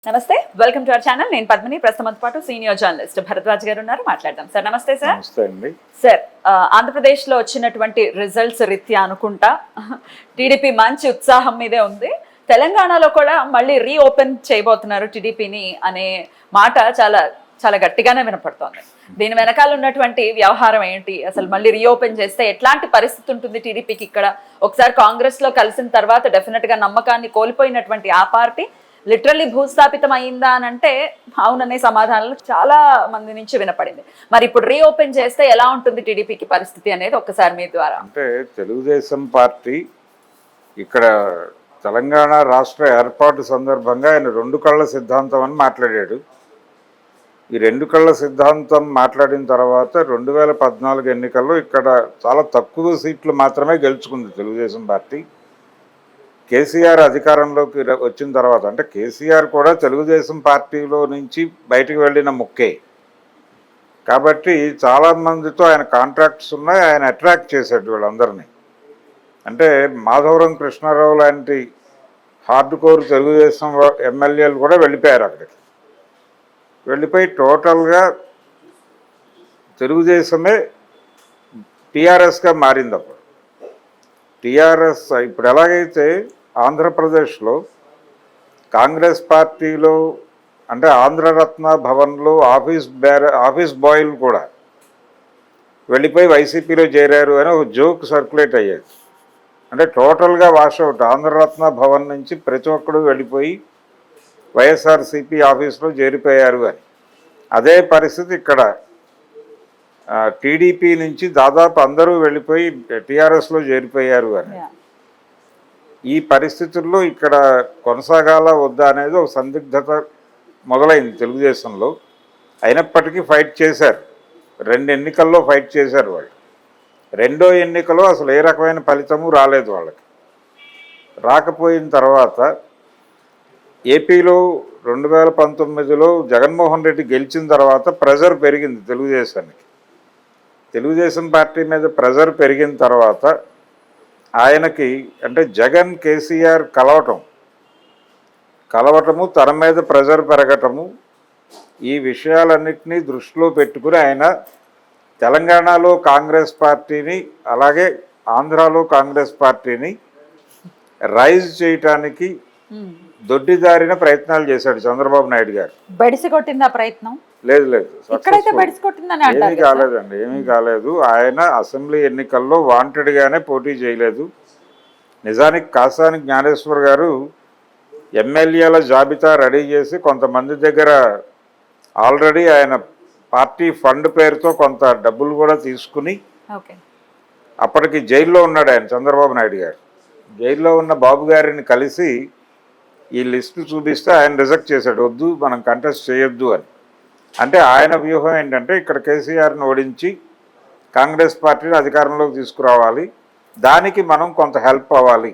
నమస్తే, welcome to our channel. నేను పద్మిని. ప్రస్తుతం పాటు సీనియర్ జర్నలిస్ట్ భరద్వాజ్ గారు ఉన్నారు, మాట్లాడదాం. సార్ నమస్తే. సార్ నమస్తే అండి. సార్, ఆంధ్రప్రదేశ్ లో వచ్చినటువంటి రిజల్ట్స్ రీత్యా అనుకుంటా టీడీపీ మంచి ఉత్సాహం మీదే ఉంది. తెలంగాణలో కూడా మళ్ళీ రీఓపెన్ చేయబోతున్నారు టీడీపీని అనే మాట చాలా చాలా గట్టిగానే వినపడుతోంది. దీని వెనకాల ఉన్నటువంటి వ్యవహారం ఏంటి? అసలు మళ్ళీ రీఓపెన్ చేస్తే ఎట్లాంటి పరిస్థితి ఉంటుంది టీడీపీకి? ఇక్కడ ఒకసారి కాంగ్రెస్ లో కలిసిన తర్వాత డెఫినెట్ గా నమ్మకాన్ని కోల్పోయినటువంటి ఆ పార్టీ లిటరల్లీ భూస్థాపితం అయిందా అని అంటే అవుననే సమాధానాలు చాలా మంది నుంచి వినపడింది. మరి ఇప్పుడు రీఓపెన్ చేస్తే ఎలా ఉంటుంది టీడీపీకి పరిస్థితి అనేది ఒక్కసారి మీ ద్వారా. అంటే తెలుగుదేశం పార్టీ ఇక్కడ తెలంగాణ రాష్ట్ర ఏర్పాటు సందర్భంగా ఆయన రెండు కళ్ళ సిద్ధాంతం అని మాట్లాడాడు. ఈ రెండు కళ్ళ సిద్ధాంతం మాట్లాడిన తర్వాత 2014 ఎన్నికల్లో ఇక్కడ చాలా తక్కువ సీట్లు మాత్రమే గెలుచుకుంది తెలుగుదేశం పార్టీ. కేసీఆర్ అధికారంలోకి వచ్చిన తర్వాత, అంటే కేసీఆర్ కూడా తెలుగుదేశం పార్టీలో నుంచి బయటకు వెళ్ళిన ముక్కే కాబట్టి చాలామందితో ఆయన కాంట్రాక్ట్స్ ఉన్నాయి. ఆయన అట్రాక్ట్ చేశాడు వీళ్ళందరినీ. అంటే మాధవరం కృష్ణారావు లాంటి హార్డ్ కోర్ తెలుగుదేశం ఎమ్మెల్యేలు కూడా వెళ్ళిపోయారు అక్కడికి. వెళ్ళిపోయి టోటల్గా తెలుగుదేశమే టీఆర్ఎస్గా మారింది. అప్పుడు టీఆర్ఎస్ ఇప్పుడు ఎలాగైతే ఆంధ్రప్రదేశ్లో కాంగ్రెస్ పార్టీలో అంటే ఆంధ్రరత్న భవన్లో ఆఫీస్ బాయ్లు కూడా వెళ్ళిపోయి వైసీపీలో చేరారు అని ఒక జోక్ సర్క్యులేట్ అయ్యేది. అంటే టోటల్గా వాషౌట్. ఆంధ్రరత్న భవన్ నుంచి ప్రతి ఒక్కరు వెళ్ళిపోయి వైఎస్ఆర్సీపీ ఆఫీస్లో చేరిపోయారు అని. అదే పరిస్థితి ఇక్కడ టీడీపీ నుంచి దాదాపు అందరూ వెళ్ళిపోయి టీఆర్ఎస్లో చేరిపోయారు అని. ఈ పరిస్థితుల్లో ఇక్కడ కొనసాగాల వద్దా అనేది ఒక సందిగ్ధత మొదలైంది తెలుగుదేశంలో. అయినప్పటికీ ఫైట్ చేశారు. 2 ఎన్నికల్లో ఫైట్ చేశారు వాళ్ళు. రెండో ఎన్నికలో అసలు ఏ రకమైన ఫలితము రాలేదు వాళ్ళకి. రాకపోయిన తర్వాత ఏపీలో 2019లో జగన్మోహన్ రెడ్డి గెలిచిన తర్వాత ప్రెజర్ పెరిగింది తెలుగుదేశానికి. తెలుగుదేశం పార్టీ మీద ప్రెజర్ పెరిగిన తర్వాత ఆయనకి అంటే జగన్ కేసీఆర్ కలవటము తన మీద ప్రెజర్ పెరగటము, ఈ విషయాలన్నింటినీ దృష్టిలో పెట్టుకుని ఆయన తెలంగాణలో కాంగ్రెస్ పార్టీని అలాగే ఆంధ్రాలో కాంగ్రెస్ పార్టీని రైజ్ చేయటానికి దొడ్డిదారిన ప్రయత్నాలు చేశాడు చంద్రబాబు నాయుడు గారు. బడిసి కొట్టిందా ప్రయత్నం? లేదు, ఏమీ కాలేదండి, ఏమీ కాలేదు. ఆయన అసెంబ్లీ ఎన్నికల్లో వాంటెడ్గానే పోటీ చేయలేదు. నిజానికి కాసాని జ్ఞానేశ్వర్ గారు ఎమ్మెల్యేల జాబితా రెడీ చేసి కొంతమంది దగ్గర ఆల్రెడీ ఆయన పార్టీ ఫండ్ పేరుతో కొంత డబ్బులు కూడా తీసుకుని, అప్పటికి జైల్లో ఉన్నాడు ఆయన చంద్రబాబు నాయుడు గారు. జైల్లో ఉన్న బాబు గారిని కలిసి ఈ లిస్టు చూపిస్తే ఆయన రిజెక్ట్ చేశాడు, వద్దు మనం కంటెస్ట్ చేయొద్దు అని. అంటే ఆయన వ్యూహం ఏంటంటే ఇక్కడ కేసీఆర్ని ఓడించి కాంగ్రెస్ పార్టీని అధికారంలోకి తీసుకురావాలి, దానికి మనం కొంత హెల్ప్ అవ్వాలి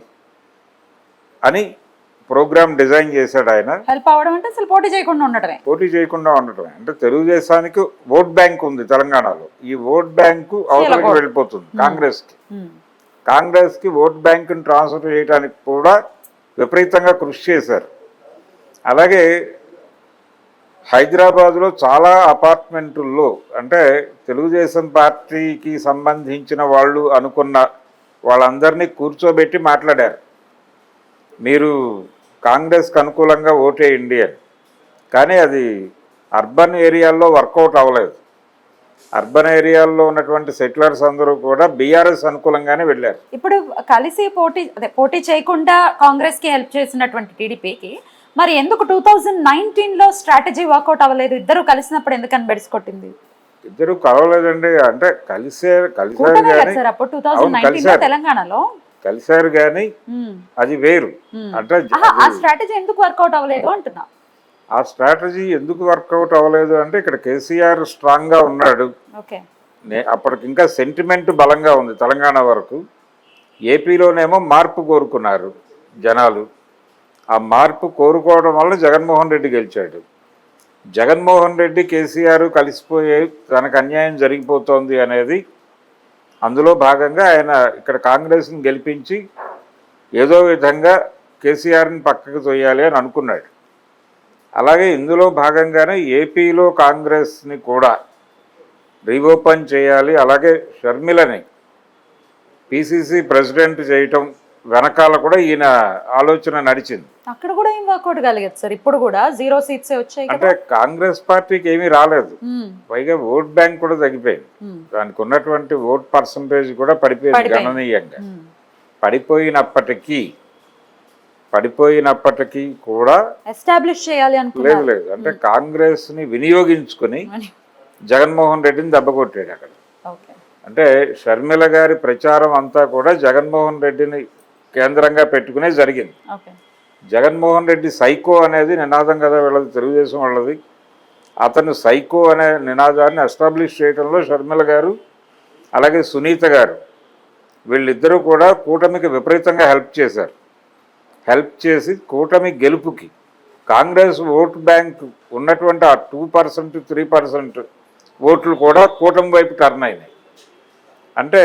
అని ప్రోగ్రామ్ డిజైన్ చేశాడు ఆయన. హెల్ప్ అవ్వడం అంటే అసలు పోటీ చేయకుండా ఉండటమే. అంటే తెలుగుదేశానికి ఓట్ బ్యాంక్ ఉంది తెలంగాణలో. ఈ ఓట్ బ్యాంకు అవతలకి వెళ్ళిపోతుంది కాంగ్రెస్కి ఓట్ బ్యాంకుని ట్రాన్స్ఫర్ చేయడానికి కూడా విపరీతంగా కృషి చేశారు. అలాగే హైదరాబాదులో చాలా అపార్ట్మెంటుల్లో అంటే తెలుగుదేశం పార్టీకి సంబంధించిన వాళ్ళు అనుకున్న వాళ్ళందరినీ కూర్చోబెట్టి మాట్లాడారు, మీరు కాంగ్రెస్కి అనుకూలంగా ఓటేయండి అని. కానీ అది అర్బన్ ఏరియాల్లో వర్కౌట్ అవ్వలేదు. అర్బన్ ఏరియాల్లో ఉన్నటువంటి సెటిలర్స్ అందరూ కూడా బీఆర్ఎస్ అనుకూలంగానే వెళ్ళారు. ఇప్పుడు కలిసి పోటీ చేయకుండా కాంగ్రెస్ కి హెల్ప్ చేసినటువంటి టీడీపీకి మరి ఎందుకు 2019లో స్ట్రాటజీ వర్కౌట్ అవ్వలేదు? ఇద్దరు కలిసినప్పుడు ఎందుకని బెడిసికొట్టింది? ఇద్దరు కలవలేదండి. అంటే కలిసారు తెలంగాణలో కలిశారు కానీ అది వేరు. అంటే ఆ స్ట్రాటజీ ఎందుకు వర్కౌట్ అవ్వలేదు అంటున్నా. ఆ స్ట్రాటజీ ఎందుకు వర్కౌట్ అవ్వలేదు అంటే ఇక్కడ కేసీఆర్ స్ట్రాంగ్ గా ఉన్నాడు. అప్పటికి ఇంకా సెంటిమెంట్ బలంగా ఉంది తెలంగాణ వరకు. ఏపీలోనేమో మార్పు కోరుకున్నారు జనాలు. ఆ మార్పు కోరుకోవడం వల్ల జగన్మోహన్ రెడ్డి గెలిచాడు. జగన్మోహన్ రెడ్డి కేసీఆర్ కలిసిపోయే తనకు అన్యాయం జరిగిపోతోంది అనేది అందులో భాగంగా ఆయన ఇక్కడ కాంగ్రెస్ని గెలిపించి ఏదో విధంగా కేసీఆర్ని పక్కకు తోయాలి అని అనుకున్నాడు. అలాగే ఇందులో భాగంగానే ఏపీలో కాంగ్రెస్ని కూడా రీఓపెన్ చేయాలి, అలాగే షర్మిలని పిసిసి ప్రెసిడెంట్ చేయటం వెనకాల కూడా ఈయన ఆలోచన నడిచింది. అక్కడ కూడా ఏం వర్కౌట్ కలిగదు సార్, ఇప్పుడు కూడా 0 సీట్సే వచ్చాయి కదా. అంటే కాంగ్రెస్ పార్టీకి ఏమీ రాలేదు, పైగా ఓట్ బ్యాంక్ కూడా తగ్గిపోయింది, దానికి ఉన్నటువంటి ఓట్ పర్సంటేజ్ కూడా పడిపోయింది గణనీయంగా. పడిపోయినప్పటికీ కూడా ఎస్టాబ్లిష్ చేయాలి అనుకున్నారు. లేదు అంటే కాంగ్రెస్ ని వినియోగించుకుని జగన్మోహన్ రెడ్డిని దెబ్బకొట్టాడు అక్కడ. అంటే షర్మిల గారి ప్రచారం అంతా కూడా జగన్మోహన్ రెడ్డిని కేంద్రంగా పెట్టుకునే జరిగింది. జగన్మోహన్ రెడ్డి సైకో అనేది నినాదం కదా వీళ్ళది, తెలుగుదేశం వాళ్ళది. అతను సైకో అనే నినాదాన్ని ఎస్టాబ్లిష్ చేయడంలో షర్మిల గారు అలాగే సునీత గారు వీళ్ళిద్దరూ కూడా కూటమికి విపరీతంగా హెల్ప్ చేశారు. హెల్ప్ చేసి కూటమి గెలుపుకి కాంగ్రెస్ ఓటు బ్యాంక్ ఉన్నటువంటి ఆ 2%, 3% ఓట్లు కూడా కూటమి వైపు టర్న్ అయినాయి. అంటే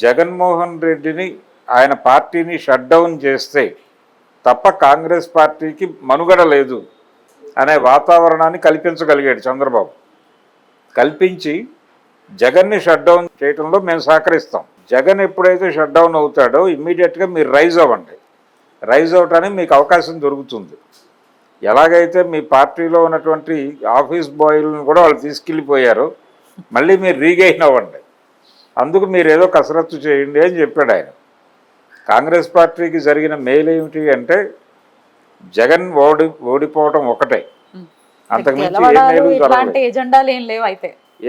జగన్మోహన్ రెడ్డిని ఆయన పార్టీని షట్ డౌన్ చేస్తే తప్ప కాంగ్రెస్ పార్టీకి మనుగడ లేదు అనే వాతావరణాన్ని కల్పించగలిగాడు చంద్రబాబు. కల్పించి జగన్ని షట్ డౌన్ చేయడంలో మేము సహకరిస్తాం. జగన్ ఎప్పుడైతే షట్ డౌన్ అవుతాడో ఇమ్మీడియట్గా మీరు రైజ్ అవ్వండి, రైజ్ అవటానికి మీకు అవకాశం దొరుకుతుంది. ఎలాగైతే మీ పార్టీలో ఉన్నటువంటి ఆఫీస్ బాయ్లను కూడా వాళ్ళు తీసుకెళ్ళిపోయారో మళ్ళీ మీరు రీగెయిన్ అవ్వండి, అందుకు మీరు ఏదో కసరత్తు చేయండి అని చెప్పాడు ఆయన. కాంగ్రెస్ పార్టీకి జరిగిన మేలు ఏమిటి అంటే జగన్ ఓడిపోవడం ఒకటే, అంతకుమించి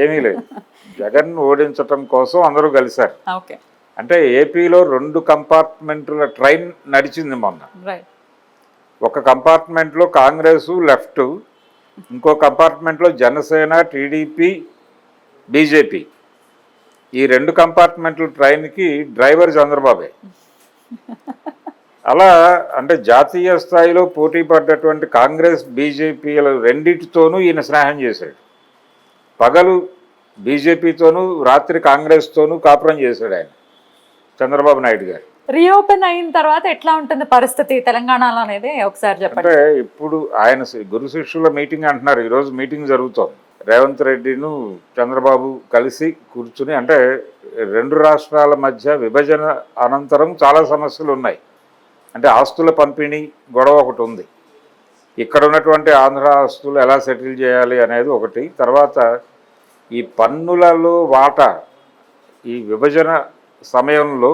ఏమీ లేదు. జగన్ ఓడించటం కోసం అందరూ కలిశారు. అంటే ఏపీలో 2 కంపార్ట్మెంట్ల ట్రైన్ నడిచింది మొన్న. ఒక కంపార్ట్మెంట్లో కాంగ్రెస్ లెఫ్ట్, ఇంకో కంపార్ట్మెంట్లో జనసేన, టీడీపీ, బీజేపీ. ఈ 2 కంపార్ట్మెంట్ల ట్రైన్కి డ్రైవర్ చంద్రబాబే. అలా అంటే జాతీయ స్థాయిలో పోటీ పడ్డటువంటి కాంగ్రెస్ బీజేపీల రెండింటితోనూ ఈయన స్నేహం చేశాడు. పగలు బీజేపీతోనూ రాత్రి కాంగ్రెస్తోనూ కాపురం చేశాడు ఆయన చంద్రబాబు నాయుడు గారు. రీఓపెన్ అయిన తర్వాత ఎట్లా ఉంటుంది పరిస్థితి తెలంగాణలో అనేది ఒకసారి చెప్పండి. అంటే ఇప్పుడు ఆయన గురు శిష్యుల మీటింగ్ అంటున్నారు, ఈరోజు మీటింగ్ జరుగుతోంది. రేవంత్ రెడ్డిను చంద్రబాబు కలిసి కూర్చుని, అంటే 2 రాష్ట్రాల మధ్య విభజన అనంతరం చాలా సమస్యలు ఉన్నాయి. అంటే ఆస్తుల పంపిణీ గొడవ ఒకటి ఉంది, ఇక్కడ ఉన్నటువంటి ఆంధ్ర ఆస్తులు ఎలా సెటిల్ చేయాలి అనేది ఒకటి. తర్వాత ఈ పన్నులలో వాటా, ఈ విభజన సమయంలో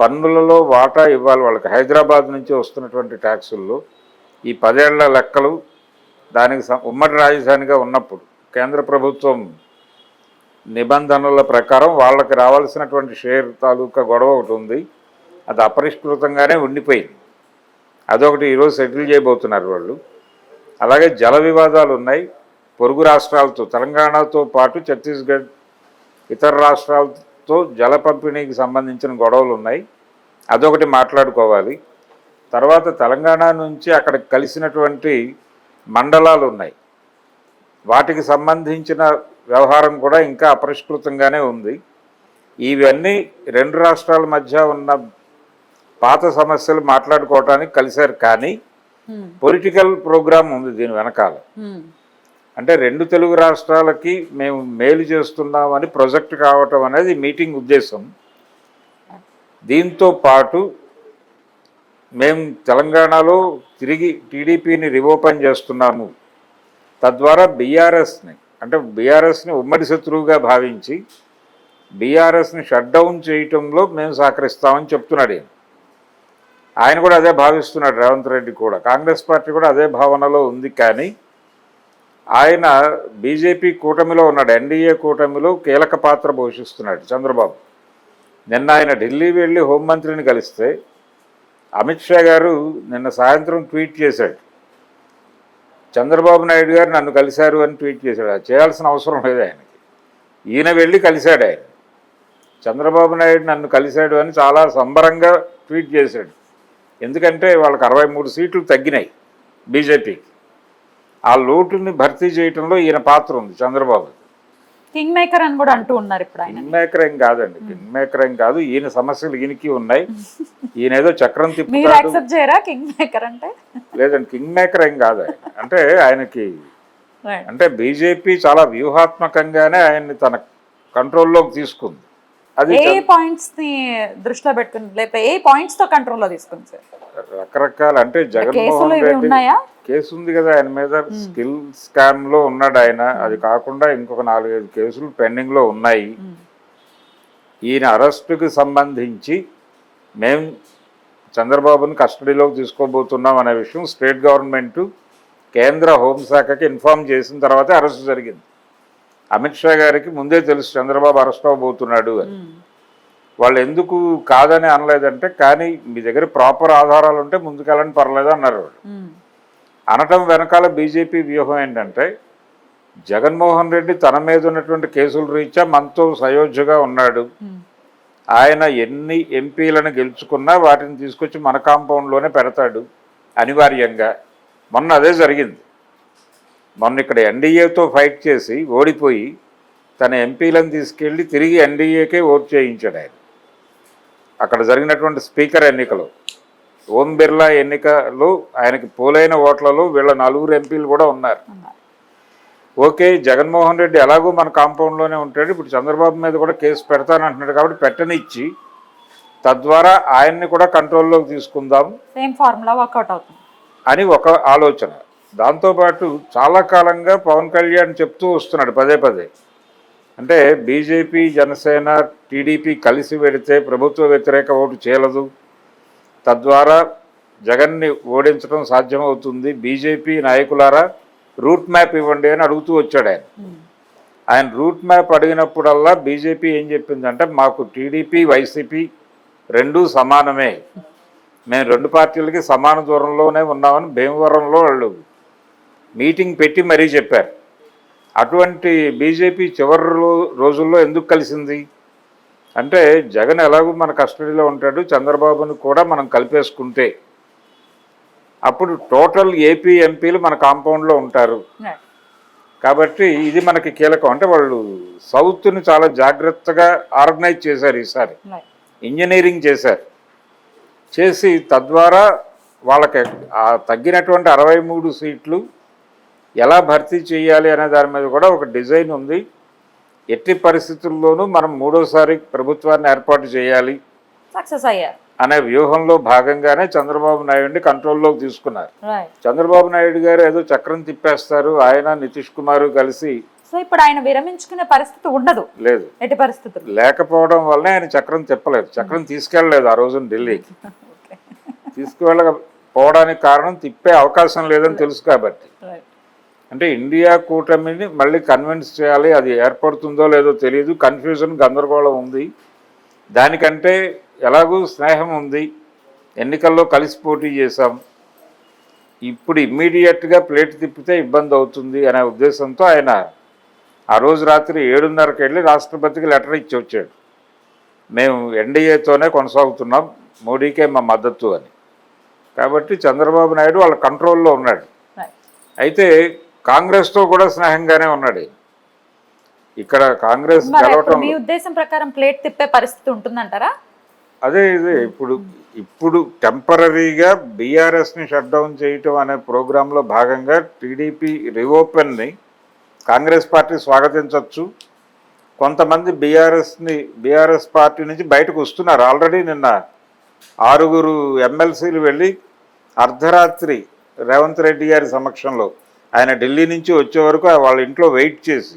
పన్నులలో వాటా ఇవ్వాలి వాళ్ళకి. హైదరాబాద్ నుంచి వస్తున్నటువంటి ట్యాక్సుల్లో ఈ 10 ఏళ్ల లెక్కలు దానికి ఉమ్మడి రాజధానిగా ఉన్నప్పుడు కేంద్ర ప్రభుత్వం నిబంధనల ప్రకారం వాళ్ళకి రావాల్సినటువంటి షేర్ తాలూకా గొడవ ఒకటి ఉంది, అది అపరిష్కృతంగానే ఉండిపోయింది. అదొకటి ఈరోజు సెటిల్ చేయబోతున్నారు వాళ్ళు. అలాగే జల వివాదాలు ఉన్నాయి పొరుగు రాష్ట్రాలతో, తెలంగాణతో పాటు ఛత్తీస్గఢ్ ఇతర రాష్ట్రాలతో జల పంపిణీకి సంబంధించిన గొడవలు ఉన్నాయి, అదొకటి మాట్లాడుకోవాలి. తర్వాత తెలంగాణ నుంచి అక్కడ కలిసినటువంటి మండలాలు ఉన్నాయి, వాటికి సంబంధించిన వ్యవహారం కూడా ఇంకా అపరిష్కృతంగానే ఉంది. ఇవన్నీ 2 రాష్ట్రాల మధ్య ఉన్న పాత సమస్యలు మాట్లాడుకోవటానికి కలిశారు. కానీ పొలిటికల్ ప్రోగ్రామ్ ఉంది దీని వెనకాల. అంటే 2 తెలుగు రాష్ట్రాలకి మేము మేలు చేస్తున్నామని ప్రొజెక్ట్ కావటం అనేది మీటింగ్ ఉద్దేశం. దీంతో పాటు మేము తెలంగాణలో తిరిగి టీడీపీని రీఓపెన్ చేస్తున్నాము, తద్వారా బీఆర్ఎస్ని, అంటే బీఆర్ఎస్ని ఉమ్మడి శత్రువుగా భావించి బీఆర్ఎస్ని షట్ డౌన్ చేయటంలో మేము సహకరిస్తామని చెప్తున్నాడు ఆయన కూడా అదే భావిస్తున్నాడు. రేవంత్ రెడ్డి కూడా, కాంగ్రెస్ పార్టీ కూడా అదే భావనలో ఉంది. కానీ ఆయన బీజేపీ కూటమిలో ఉన్నాడు, ఎన్డీఏ కూటమిలో కీలక పాత్ర పోషిస్తున్నాడు చంద్రబాబు. నిన్న ఆయన ఢిల్లీ వెళ్ళి హోంమంత్రిని కలిస్తే అమిత్ షా గారు నిన్న సాయంత్రం ట్వీట్ చేశాడు, చంద్రబాబు నాయుడు గారు నన్ను కలిశారు అని ట్వీట్ చేశాడు. అది చేయాల్సిన అవసరం లేదు ఆయనకి, ఈయన వెళ్ళి కలిశాడు. ఆయన చంద్రబాబు నాయుడు నన్ను కలిశాడు అని చాలా సంబరంగా ట్వీట్ చేశాడు. ఎందుకంటే వాళ్ళకి 63 సీట్లు తగ్గినాయి బీజేపీకి. ఆ లోటుని భర్తీ చేయడంలో ఈయన పాత్ర ఉంది చంద్రబాబు. కింగ్ మేకర్ అని కూడా అంటూ ఉన్నారు ఇప్పుడు ఆయన. కింగ్ మేకర్ ఏం కాదండి, కింగ్ మేకర్ ఏం కాదు. ఈయన సమస్యలు ఈయనకి ఉన్నాయి, ఈయన ఏదో చక్రం తిప్పుతాడు. మీరు యాక్సెప్ట్ చేయరా కింగ్ మేకర్ అంటే? లేదండి, కింగ్ మేకర్ ఏం కాదు ఆయన. అంటే ఆయనకి రైట్. అంటే బీజేపీ చాలా వ్యూహాత్మకంగానే ఆయన్ని తన కంట్రోల్లోకి తీసుకుంది. అది ఏ పాయింట్స్ ని దృష్టిలో పెట్టుకుని లేకపోతే ఏ పాయింట్స్ తో కంట్రోల్లో తీసుకుంది సార్? రకరకాల అంటే కేసులు జగన్మోహన్ ఇవి రెడ్డి ఉన్నాయా? కేసు ఉంది కదా ఆయన మీద, స్కిల్ స్కామ్ లో ఉన్నాడు ఆయన. అది కాకుండా ఇంకొక 4-5 కేసులు పెండింగ్ లో ఉన్నాయి. ఈయన అరెస్టుకి సంబంధించి మేము చంద్రబాబుని కస్టడీలోకి తీసుకోబోతున్నాం అనే విషయం స్టేట్ గవర్నమెంట్ కేంద్ర హోంశాఖకి ఇన్ఫార్మ్ చేసిన తర్వాతే అరెస్టు జరిగింది. అమిత్ షా గారికి ముందే తెలుసు చంద్రబాబు అరెస్ట్ అవ్వబోతున్నాడు అని. వాళ్ళు ఎందుకు కాదని అనలేదంటే, కానీ మీ దగ్గర ప్రాపర్ ఆధారాలు ఉంటే ముందుకెళ్ళని పర్లేదు అన్నారు వాళ్ళు. అనటం వెనకాల బీజేపీ వ్యూహం ఏంటంటే, జగన్మోహన్ రెడ్డి తన మీద ఉన్నటువంటి కేసుల రీత్యా మనతో సయోధ్యగా ఉన్నాడు, ఆయన ఎన్ని ఎంపీలను గెలుచుకున్నా వాటిని తీసుకొచ్చి మన కాంపౌండ్లోనే పెడతాడు అనివార్యంగా. మొన్న అదే జరిగింది. మొన్న ఇక్కడ ఎన్డీఏతో ఫైట్ చేసి ఓడిపోయి తన ఎంపీలను తీసుకెళ్ళి తిరిగి ఎన్డీఏకే ఓటు చేయించాడు ఆయన. అక్కడ జరిగినటువంటి స్పీకర్ ఎన్నికలో ఓం బిర్లా ఎన్నికలో ఆయనకి పోలైన ఓట్లలో వీళ్ళ 4 ఎంపీలు కూడా ఉన్నారు. ఓకే, జగన్మోహన్ రెడ్డి ఎలాగో మన కాంపౌండ్లోనే ఉంటాడు, ఇప్పుడు చంద్రబాబు మీద కూడా కేసు పెడతానంటున్నాడు కాబట్టి పెట్టనిచ్చి తద్వారా ఆయన్ని కూడా కంట్రోల్లోకి తీసుకుందాం, సేమ్ ఫార్ములా వర్కౌట్ అవుతుంది అని ఒక ఆలోచన. దాంతోపాటు చాలా కాలంగా పవన్ కళ్యాణ్ చెప్తూ వస్తున్నాడు పదే పదే, అంటే బీజేపీ జనసేన టీడీపీ కలిసి పెడితే ప్రభుత్వ వ్యతిరేక ఓటు చేయలేదు, తద్వారా జగన్ని ఓడించడం సాధ్యమవుతుంది, బీజేపీ నాయకులారా రూట్ మ్యాప్ ఇవ్వండి అని అడుగుతూ వచ్చాడు ఆయన. ఆయన రూట్ మ్యాప్ అడిగినప్పుడల్లా బీజేపీ ఏం చెప్పిందంటే, మాకు టీడీపీ వైసీపీ రెండూ సమానమే, మేము 2 పార్టీలకి సమాన దూరంలోనే ఉన్నామని భీమవరంలో వాళ్ళు మీటింగ్ పెట్టి మరీ చెప్పారు. అటువంటి బీజేపీ చివరి రోజుల్లో ఎందుకు కలిసింది అంటే, జగన్ ఎలాగూ మన కస్టడీలో ఉంటాడు, చంద్రబాబును కూడా మనం కలిపేసుకుంటే అప్పుడు టోటల్ ఏపీ ఎంపీలు మన కాంపౌండ్లో ఉంటారు కాబట్టి ఇది మనకి కీలకం. అంటే వాళ్ళు సౌత్ని చాలా జాగ్రత్తగా ఆర్గనైజ్ చేశారు, ఈసారి ఇంజనీరింగ్ చేసి తద్వారా వాళ్ళకి ఆ తగ్గినటువంటి 63 సీట్లు ఎలా భర్తీ చేయాలి అనే దాని మీద కూడా ఒక డిజైన్ ఉంది. ఎట్టి పరిస్థితుల్లోనూ మనం 3వసారి ప్రభుత్వాన్ని ఏర్పాటు చేయాలి, సక్సెస్ అయ్యారు అనే వ్యూహంలో భాగంగానే చంద్రబాబు నాయుడిని కంట్రోల్లోకి తీసుకున్నారు. చంద్రబాబు నాయుడు గారు ఏదో చక్రం తిప్పేస్తారు, ఆయన నితీష్ కుమార్ కలిసి. సో ఇప్పుడు ఆయన విరమించుకునే పరిస్థితి ఉండదు, లేదు, ఎట్టి పరిస్థితులు లేకపోవడం వల్లనే ఆయన చక్రం తిప్పలేదు, చక్రం తీసుకెళ్ళలేదు ఆ రోజున ఢిల్లీకి. తీసుకువెళ్ళకపోవడానికి కారణం తిప్పే అవకాశం లేదని తెలుసు కాబట్టి. అంటే ఇండియా కూటమిని మళ్ళీ కన్విన్స్ చేయాలి, అది ఏర్పడుతుందో లేదో తెలియదు, కన్ఫ్యూజన్ గందరగోళం ఉంది. దానికంటే ఎలాగూ స్నేహం ఉంది, ఎన్నికల్లో కలిసి పోటీ చేశాం, ఇప్పుడు ఇమ్మీడియట్గా ప్లేట్ తిప్పితే ఇబ్బంది అవుతుంది అనే ఉద్దేశంతో ఆయన ఆ రోజు రాత్రి 7:30కి వెళ్ళి రాష్ట్రపతికి లెటర్ ఇచ్చి వచ్చాడు, మేము ఎన్డీఏతోనే కొనసాగుతున్నాం, మోడీకే మా మద్దతు అని. కాబట్టి చంద్రబాబు నాయుడు వాళ్ళ కంట్రోల్లో ఉన్నాడు. అయితే కాంగ్రెస్తో కూడా స్నేహంగానే ఉన్నాడు. ఇక్కడ కాంగ్రెస్ గెలవటం, మీ ఉద్దేశం ప్రకారం ప్లేట్ తిప్పే పరిస్థితి ఉంటుందంటారా? ఇదే ఇప్పుడు టెంపరీగా బీఆర్ఎస్ని షట్ డౌన్ చేయటం అనే ప్రోగ్రాంలో భాగంగా టీడీపీ రీఓపెన్ని కాంగ్రెస్ పార్టీ స్వాగతించవచ్చు. కొంతమంది బీఆర్ఎస్ పార్టీ నుంచి బయటకు వస్తున్నారు. ఆల్రెడీ నిన్న 6 ఎమ్మెల్సీలు వెళ్ళి అర్ధరాత్రి రేవంత్ రెడ్డి గారి సమక్షంలో ఆయన ఢిల్లీ నుంచి వచ్చే వరకు వాళ్ళ ఇంట్లో వెయిట్ చేసి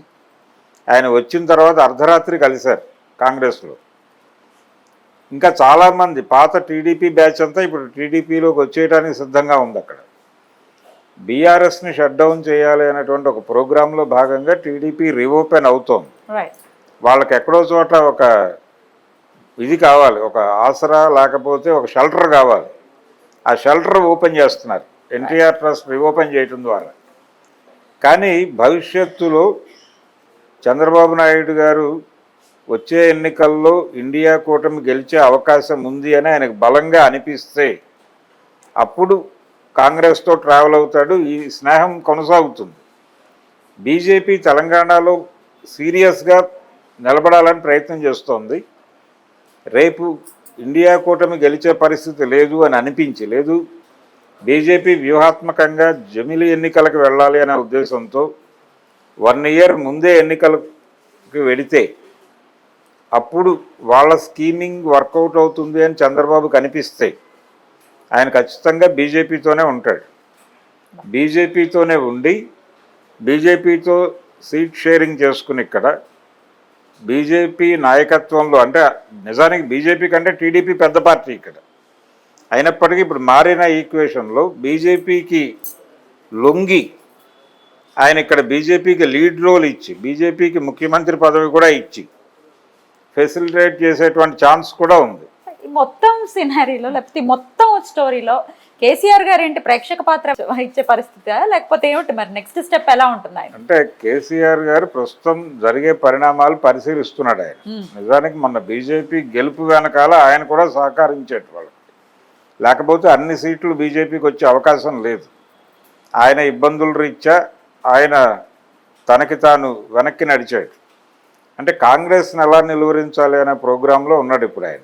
ఆయన వచ్చిన తర్వాత అర్ధరాత్రి కలిశారు కాంగ్రెస్లో. ఇంకా చాలామంది పాత టీడీపీ బ్యాచ్ అంతా ఇప్పుడు టీడీపీలోకి వచ్చేయడానికి సిద్ధంగా ఉంది. అక్కడ బీఆర్ఎస్ని షట్ డౌన్ చేయాలి అనేటువంటి ఒక ప్రోగ్రాంలో భాగంగా టీడీపీ రీఓపెన్ అవుతోంది. వాళ్ళకి ఎక్కడో చోట ఒక ఇది కావాలి, ఒక ఆసరా లేకపోతే ఒక షెల్టర్ కావాలి. ఆ షెల్టర్ ఓపెన్ చేస్తున్నారు ఎన్టీఆర్ ట్రస్ట్ రీఓపెన్ చేయటం ద్వారా. కానీ భవిష్యత్తులో చంద్రబాబు నాయుడు గారు వచ్చే ఎన్నికల్లో ఇండియా కూటమి గెలిచే అవకాశం ఉంది అని ఆయనకు బలంగా అనిపిస్తే అప్పుడు కాంగ్రెస్తో ట్రావెల్ అవుతాడు, ఈ స్నేహం కొనసాగుతుంది. బీజేపీ తెలంగాణలో సీరియస్గా నిలబడాలని ప్రయత్నం చేస్తోంది. రేపు ఇండియా కూటమి గెలిచే పరిస్థితి లేదు అని అనిపించి, లేదు బీజేపీ వ్యూహాత్మకంగా జమిలి ఎన్నికలకు వెళ్ళాలి అనే ఉద్దేశంతో 1 ఇయర్ ముందే ఎన్నికలకు వెడితే అప్పుడు వాళ్ళ స్కీమింగ్ వర్కౌట్ అవుతుంది అని చంద్రబాబు కనిపిస్తే ఆయన ఖచ్చితంగా బీజేపీతోనే ఉంటాడు. బీజేపీతోనే ఉండి బీజేపీతో సీట్ షేరింగ్ చేసుకుని ఇక్కడ బీజేపీ నాయకత్వంలో, అంటే నిజానికి బీజేపీ కంటే టీడీపీ పెద్ద పార్టీ ఇక్కడ అయినప్పటికీ ఇప్పుడు మారిన ఈక్వేషన్లో బీజేపీకి లొంగి ఆయన ఇక్కడ బీజేపీకి లీడ్ రోల్ ఇచ్చి బీజేపీకి ముఖ్యమంత్రి పదవి కూడా ఇచ్చి ఫెసిలిటేట్ చేసేటువంటి ఛాన్స్ కూడా ఉంది. ఈ మొత్తం సినారీలో లేకపోతే ఈ మొత్తం స్టోరీలో కేసీఆర్ గారు ఏంటి ప్రేక్షక పాత్ర ఇచ్చే పరిస్థితి, లేకపోతే ఏమిటి మరి నెక్స్ట్ స్టెప్ ఎలా ఉంటుంది ఆయన? అంటే కేసీఆర్ గారు ప్రస్తుతం జరిగే పరిణామాలు పరిశీలిస్తున్నాడు ఆయన. నిజానికి మొన్న బీజేపీ గెలుపు వెనకాల ఆయన కూడా సహకరించేట వాళ్ళు, లేకపోతే అన్ని సీట్లు బీజేపీకి వచ్చే అవకాశం లేదు. ఆయన ఇబ్బందుల రీత్యా ఆయన తనకి తాను వెనక్కి నడిచాడు. అంటే కాంగ్రెస్ని ఎలా నిలువరించాలి అనే ప్రోగ్రాంలో ఉన్నాడు ఇప్పుడు ఆయన.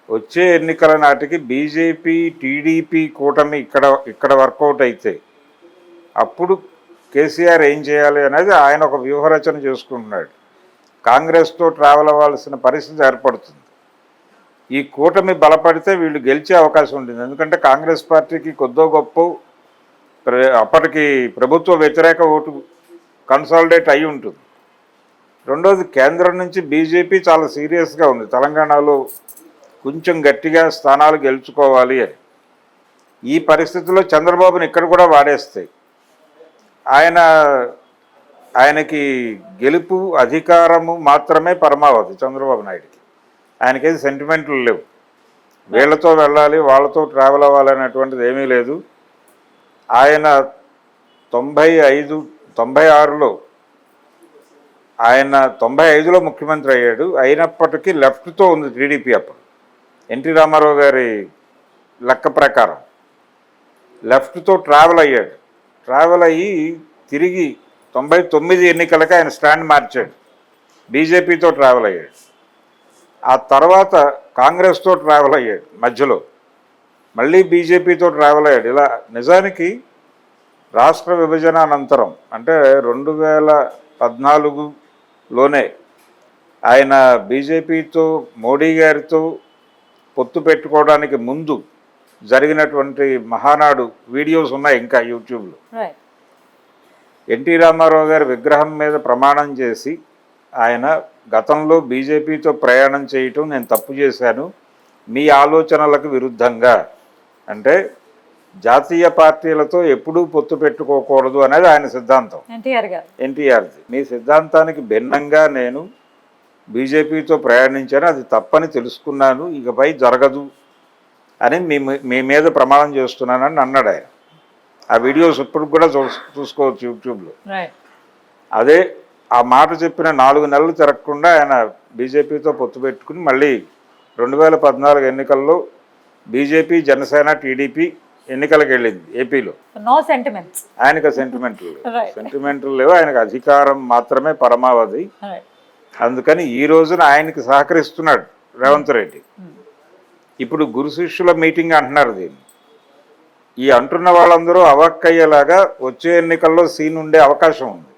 వచ్చే ఎన్నికల నాటికి బీజేపీ టీడీపీ కూటమి ఇక్కడ వర్కౌట్ అయితే అప్పుడు కేసీఆర్ ఏం చేయాలి అనేది ఆయన ఒక వ్యూహరచన చేసుకుంటున్నాడు. కాంగ్రెస్తో ట్రావెల్ అవ్వాల్సిన పరిస్థితి ఏర్పడుతుంది. ఈ కూటమి బలపడితే వీళ్ళు గెలిచే అవకాశం ఉంటుంది. ఎందుకంటే కాంగ్రెస్ పార్టీకి కొద్దో గొప్ప అప్పటికి ప్రభుత్వ వ్యతిరేక ఓటు కన్సాలిడేట్ అయి ఉంటుంది. రెండోది, కేంద్రం నుంచి బీజేపీ చాలా సీరియస్గా ఉంది తెలంగాణలో కొంచెం గట్టిగా స్థానాలు గెలుచుకోవాలి అని. ఈ పరిస్థితుల్లో చంద్రబాబుని ఇక్కడ కూడా వాడేస్తాయి. ఆయనకి గెలుపు అధికారము మాత్రమే పరమావధి చంద్రబాబు నాయుడికి. ఆయనకేది సెంటిమెంట్లు లేవు. వీళ్ళతో వెళ్ళాలి వాళ్ళతో ట్రావెల్ అవ్వాలి అనేటువంటిది ఏమీ లేదు. ఆయన 96లో ఆయన 95లో ముఖ్యమంత్రి అయ్యాడు. అయినప్పటికీ లెఫ్ట్తో ఉంది టీడీపీ. అప్పుడు ఎన్టీ రామారావు గారి లెక్క ప్రకారం లెఫ్ట్తో ట్రావెల్ అయ్యాడు. ట్రావెల్ అయ్యి తిరిగి 99 ఎన్నికలకి ఆయన స్టాండ్ మార్చాడు, బీజేపీతో ట్రావెల్ అయ్యాడు. ఆ తర్వాత కాంగ్రెస్తో ట్రావెల్ అయ్యాడు, మధ్యలో మళ్ళీ బీజేపీతో ట్రావెల్ అయ్యాడు. ఇలా నిజానికి రాష్ట్ర విభజన అనంతరం అంటే 2014లోనే ఆయన బీజేపీతో మోడీ గారితో పొత్తు పెట్టుకోవడానికి ముందు జరిగినటువంటి మహానాడు వీడియోస్ ఉన్నాయి ఇంకా యూట్యూబ్లో. ఎన్టీ రామారావు గారి విగ్రహం మీద ప్రమాణం చేసి ఆయన గతంలో బీజేపీతో ప్రయాణం చేయటం నేను తప్పు చేశాను మీ ఆలోచనలకు విరుద్ధంగా, అంటే జాతీయ పార్టీలతో ఎప్పుడూ పొత్తు పెట్టుకోకూడదు అనేది ఆయన సిద్ధాంతం. ఎన్టీఆర్ది. మీ సిద్ధాంతానికి భిన్నంగా నేను బీజేపీతో ప్రయాణించాను, అది తప్పని తెలుసుకున్నాను, ఇకపై జరగదు అని మీ మీద ప్రమాణం చేస్తున్నానని అన్నాడు ఆయన. ఆ వీడియోస్ ఇప్పుడు కూడా చూసుకోవచ్చు యూట్యూబ్లో. అదే ఆ మాట చెప్పిన 4 నెలలు తిరగకుండా ఆయన బీజేపీతో పొత్తు పెట్టుకుని మళ్ళీ 2014 ఎన్నికల్లో బీజేపీ జనసేన టీడీపీ ఎన్నికలకు వెళ్ళింది ఏపీలో. ఆయనకు సెంటిమెంట్లు లేవు, ఆయనకు అధికారం మాత్రమే పరమావధి. అందుకని ఈ రోజున ఆయనకి సహకరిస్తున్నాడు రేవంత్ రెడ్డి. ఇప్పుడు గురు శిష్యుల మీటింగ్ అంటున్నారు దీన్ని. ఈ అంటున్న వాళ్ళందరూ అవాక్కయ్యేలాగా వచ్చే ఎన్నికల్లో సీన్ ఉండే అవకాశం ఉంది.